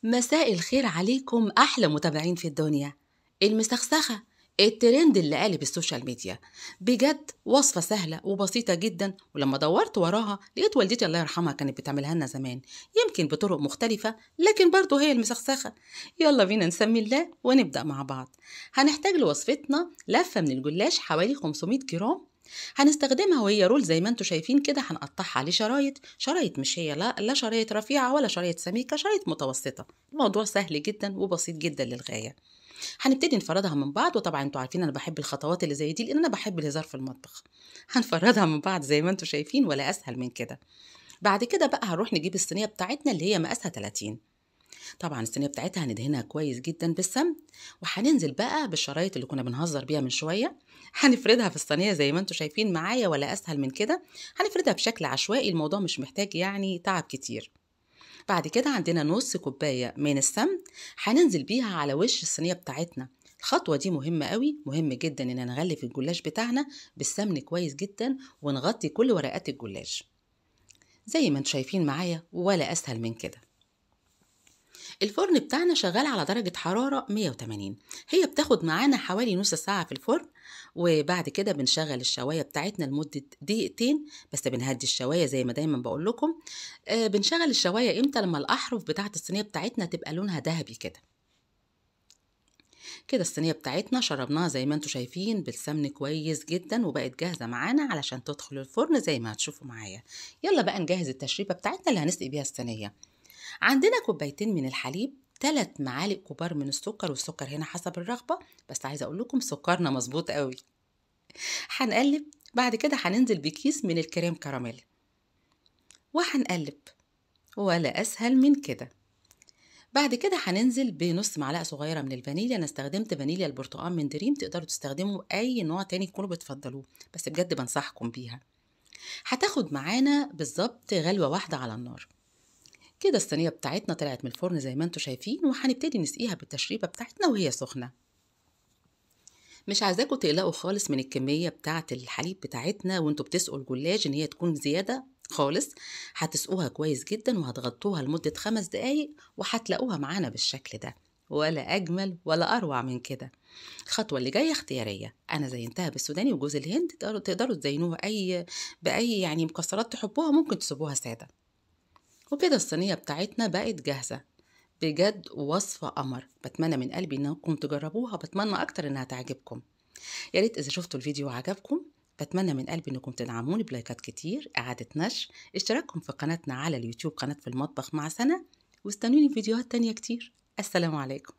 مساء الخير عليكم أحلى متابعين في الدنيا. المسخسخة، الترند اللي قالب السوشيال ميديا. بجد وصفة سهلة وبسيطة جدا، ولما دورت وراها لقيت والدتي الله يرحمها كانت بتعملها لنا زمان، يمكن بطرق مختلفة لكن برضه هي المسخسخة. يلا بينا نسمي الله ونبدأ مع بعض. هنحتاج لوصفتنا لفة من الجلاش حوالي 500 جرام. هنستخدمها وهي رول زي ما انتم شايفين كده، هنقطعها عليه شرايط مش هي لا شرايط رفيعة ولا شرايط سميكة، شرايط متوسطة. الموضوع سهل جدا وبسيط جدا للغاية. هنبتدي نفردها من بعض، وطبعا انتوا عارفين انا بحب الخطوات اللي زي دي لان انا بحب الهزار في المطبخ. هنفردها من بعض زي ما انتوا شايفين ولا اسهل من كده. بعد كده بقى هنروح نجيب الصينية بتاعتنا اللي هي مقاسها 30. طبعا الصينية بتاعتها هندهنها كويس جدا بالسمن، وهننزل بقى بالشرايط اللي كنا بنهزر بيها من شوية. هنفردها في الصينية زي ما انتوا شايفين معايا ولا أسهل من كده. هنفردها بشكل عشوائي، الموضوع مش محتاج يعني تعب كتير. بعد كده عندنا نص كوباية من السمن، هننزل بيها على وش الصينية بتاعتنا. الخطوة دي مهمة قوي، مهم جدا ان نغلف الجلاش بتاعنا بالسمن كويس جدا ونغطي كل ورقات الجلاش زي ما انتوا شايفين معايا ولا أسهل من كده. الفرن بتاعنا شغال على درجة حرارة 180. هي بتاخد معانا حوالي نص ساعة في الفرن. وبعد كده بنشغل الشواية بتاعتنا لمدة دقيقتين بس، بنهدي الشواية زي ما دايما بقول لكم. بنشغل الشواية امتى؟ لما الأحرف بتاعت الصينية بتاعتنا تبقى لونها ذهبي كده. كده الصينية بتاعتنا شربناها زي ما انتوا شايفين بالسمن كويس جدا، وبقت جاهزة معانا علشان تدخل الفرن زي ما هتشوفوا معايا. يلا بقى نجهز التشريبة بتاعتنا اللي هنسقي بيها الصينية. عندنا كوبايتين من الحليب، 3 معالق كبار من السكر، والسكر هنا حسب الرغبة، بس عايزة اقول لكم سكرنا مظبوط قوي. هنقلب. بعد كده هننزل بكيس من الكريم كراميل وهنقلب ولا اسهل من كده. بعد كده هننزل بنص معلقة صغيرة من الفانيليا. انا استخدمت فانيليا البرتقال من دريم، تقدروا تستخدموا اي نوع تاني تكونوا بتفضلوه، بس بجد بنصحكم بيها. هتاخد معانا بالظبط غلوة واحدة على النار. كده الصينية بتاعتنا طلعت من الفرن زي ما انتوا شايفين، وهنبتدي نسقيها بالتشريبة بتاعتنا وهي سخنة. مش عايزاكم تقلقوا خالص من الكمية بتاعة الحليب بتاعتنا وانتوا بتسقوا الجلاج ان هي تكون زيادة خالص. هتسقوها كويس جدا وهتغطوها لمدة 5 دقايق، وهتلاقوها معانا بالشكل ده، ولا أجمل ولا أروع من كده. الخطوة اللي جاية اختيارية، أنا زينتها بالسوداني وجوز الهند، تقدروا تزينوها بأي يعني مكسرات تحبوها، ممكن تسيبوها سادة. وكده الصينية بتاعتنا بقت جاهزة. بجد وصفة قمر، بتمنى من قلبي انكم تجربوها، بتمنى اكتر انها تعجبكم. يا ريت اذا شفتوا الفيديو وعجبكم، بتمنى من قلبي انكم تدعموني بلايكات كتير، اعادة نشر، اشتراككم في قناتنا على اليوتيوب قناة في المطبخ مع سنة، واستنوني في فيديوهات تانية كتير. السلام عليكم.